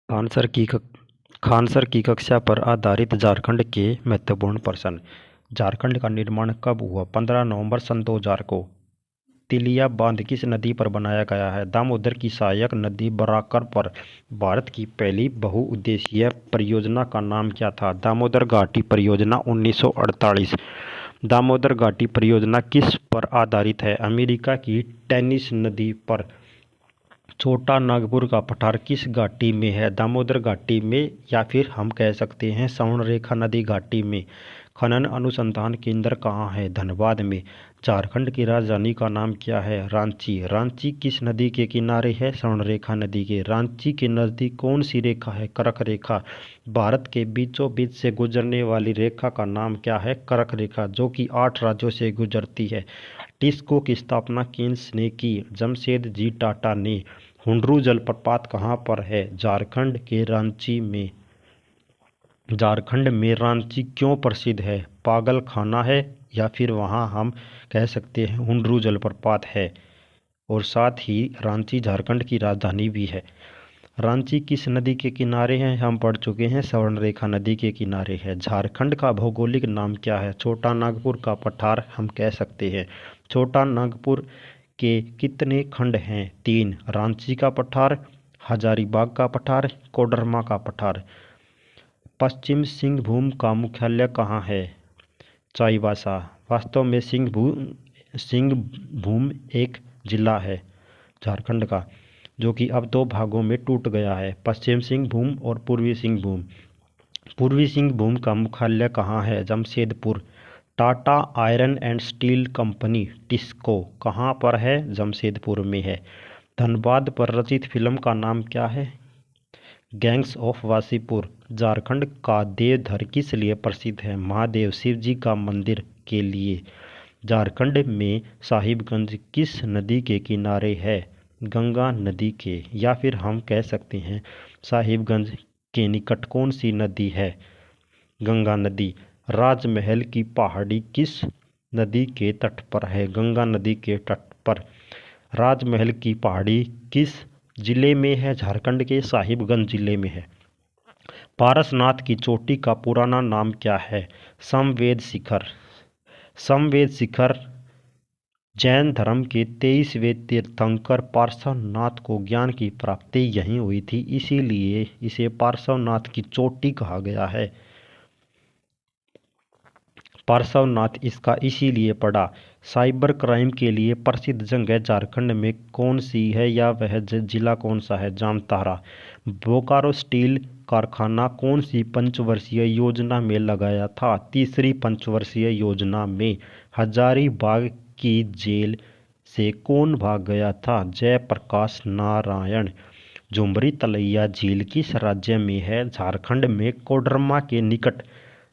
Khan sir की Khan sir की कक्षा पर आधारित झारखंड के महत्वपूर्ण प्रश्न। झारखंड का निर्माण कब हुआ? 15 नवंबर सन 2000 को। तिलिया बांध किस नदी पर बनाया गया है? दामोदर की सहायक नदी बराकर पर। भारत की पहली बहुउद्देशीय परियोजना का नाम क्या था? दामोदर घाटी परियोजना 1948। दामोदर घाटी परियोजना किस पर आधारित है? अमेरिका की टेनिस नदी पर। छोटा नागपुर का पठार किस घाटी में है? दामोदर घाटी में, या फिर हम कह सकते हैं स्वर्णरेखा नदी घाटी में। खनन अनुसंधान केंद्र कहाँ है? धनबाद में। झारखंड की राजधानी का नाम क्या है? रांची। रांची किस नदी के किनारे है? स्वर्णरेखा नदी के। रांची के नज़दीक कौन सी रेखा है? कर्क रेखा। भारत के बीचों बीच से गुजरने वाली रेखा का नाम क्या है? कर्क रेखा, जो कि 8 राज्यों से गुजरती है। टिस्को की स्थापना किसने की? जमशेद जी टाटा ने। हुंडरू जलप्रपात कहाँ पर है? झारखंड के रांची में। झारखंड में रांची क्यों प्रसिद्ध है? पागल खाना है, या फिर वहाँ हम कह सकते हैं हुंडरू जलप्रपात है। और साथ ही रांची झारखंड की राजधानी भी है। रांची किस नदी के किनारे है? हम पढ़ चुके हैं, स्वर्णरेखा नदी के किनारे है। झारखंड का भौगोलिक नाम क्या है? छोटा नागपुर का पठार हम कह सकते हैं। छोटा नागपुर के कितने खंड हैं? 3। रांची का पठार, हजारीबाग का पठार, कोडरमा का पठार। पश्चिम सिंहभूम का मुख्यालय कहाँ है? चाईबासा। वास्तव में सिंहभूम एक जिला है झारखंड का, जो कि अब 2 भागों में टूट गया है, पश्चिम सिंहभूम और पूर्वी सिंहभूम। पूर्वी सिंहभूम का मुख्यालय कहाँ है? Jamshedpur. Tata iron and steel company TISCO कहाँ पर है? जमशेदपुर में है। धनबाद पर रचित फिल्म का नाम क्या है? Gangs of Wasseypur. झारखंड का देवघर किस लिए प्रसिद्ध है? महादेव शिव जी का मंदिर के लिए। झारखंड में साहिबगंज किस नदी के किनारे है? गंगा नदी के, या फिर हम कह सकते हैं साहिबगंज के निकट कौन सी नदी है? गंगा नदी। राजमहल की पहाड़ी किस नदी के तट पर है? गंगा नदी के तट पर। राजमहल की पहाड़ी किस जिले में है? झारखंड के साहिबगंज जिले में है। पारसनाथ की चोटी का पुराना नाम क्या है? समवेद शिखर। समवेद शिखर। जैन धर्म के 23वें तीर्थंकर पार्श्वनाथ को ज्ञान की प्राप्ति यहीं हुई थी, इसीलिए इसे पार्श्वनाथ की चोटी कहा गया है। पार्श्वनाथ इसका इसीलिए पड़ा। साइबर क्राइम के लिए प्रसिद्ध जगह झारखंड में कौन सी है, या वह जिला कौन सा है? जामताड़ा। बोकारो स्टील कारखाना कौन सी पंचवर्षीय योजना में लगाया था? तीसरी पंचवर्षीय योजना में। हजारीबाग की जेल से कौन भाग गया था? जयप्रकाश नारायण। झुमरी तलैया झील किस राज्य में है? झारखंड में, कोडरमा के निकट।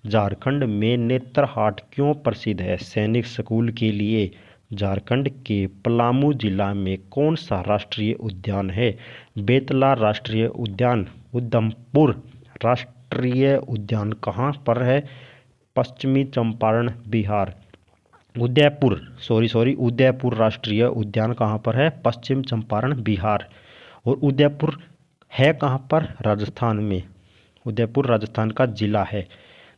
झारखंड में नेतरहाट क्यों प्रसिद्ध है? सैनिक स्कूल के लिए। झारखंड के पलामू जिला में कौन सा राष्ट्रीय उद्यान है? बेतला राष्ट्रीय उद्यान। उधमपुर राष्ट्रीय उद्यान कहाँ पर है? पश्चिमी चंपारण, बिहार। उदयपुर राष्ट्रीय उद्यान कहाँ पर है? पश्चिम चंपारण, बिहार। और उदयपुर है कहाँ पर? राजस्थान में। उदयपुर राजस्थान का जिला है।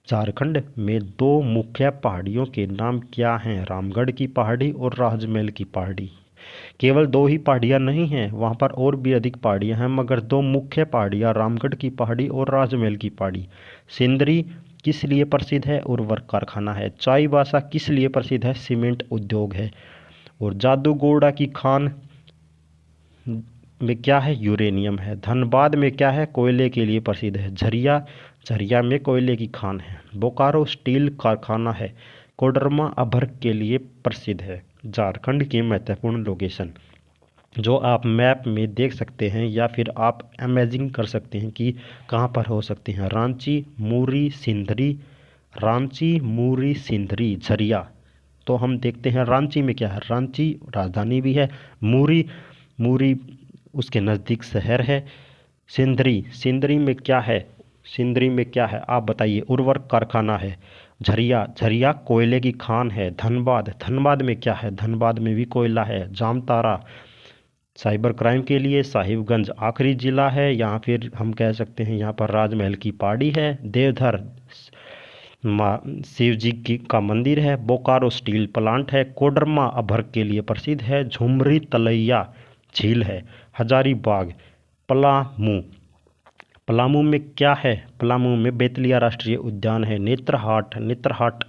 झारखंड में 2 मुख्य पहाड़ियों के नाम क्या हैं? रामगढ़ की पहाड़ी और राजमहल की पहाड़ी। केवल 2 ही पहाड़ियाँ नहीं हैं, वहाँ पर और भी अधिक पहाड़ियाँ हैं, मगर 2 मुख्य पहाड़ियाँ रामगढ़ की पहाड़ी और राजमहल की पहाड़ी। सिंदरी किस लिए प्रसिद्ध है? उर्वरक कारखाना है। चाईबासा किस लिए प्रसिद्ध है? सीमेंट उद्योग है। और जादूगोड़ा की खान में क्या है? यूरेनियम है। धनबाद में क्या है? कोयले के लिए प्रसिद्ध है। झरिया में कोयले की खान है। बोकारो स्टील कारखाना है। कोडरमा अभ्रक के लिए प्रसिद्ध है। झारखंड की महत्वपूर्ण लोकेशन जो आप मैप में देख सकते हैं, या फिर आप इमेजिन कर सकते हैं कि कहाँ पर हो सकते हैं। रांची, मूरी, सिंधरी। रांची, मूरी, सिंधरी, झरिया। तो हम देखते हैं रांची में क्या है। रांची राजधानी भी है। मूरी मूरी उसके नज़दीक शहर है। सिंदरी में क्या है? सिंदरी में क्या है आप बताइए? उर्वरक कारखाना है। झरिया कोयले की खान है। धनबाद में क्या है? धनबाद में भी कोयला है। जामताड़ा साइबर क्राइम के लिए साहिबगंज आखिरी ज़िला है, या फिर हम कह सकते हैं यहाँ पर राजमहल की पहाड़ी है। देवधर माँ शिव जी की का मंदिर है। बोकारो स्टील प्लांट है। कोडरमा अभर के लिए प्रसिद्ध है। झुमरी तलैया झील है। हजारीबाग। पलामू। पलामू में क्या है? पलामू में बेतलिया राष्ट्रीय उद्यान है। नेत्रहाट। नेत्रहाट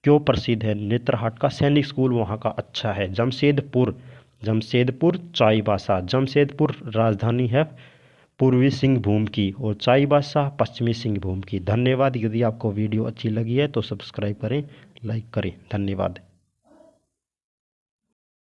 क्यों प्रसिद्ध है? नेत्रहाट का सैनिक स्कूल वहाँ का अच्छा है। जमशेदपुर। जमशेदपुर चाईबासा। जमशेदपुर राजधानी है पूर्वी सिंहभूम की और चाईबासा पश्चिमी सिंहभूम की। धन्यवाद। यदि आपको वीडियो अच्छी लगी है तो सब्सक्राइब करें, लाइक करें। धन्यवाद।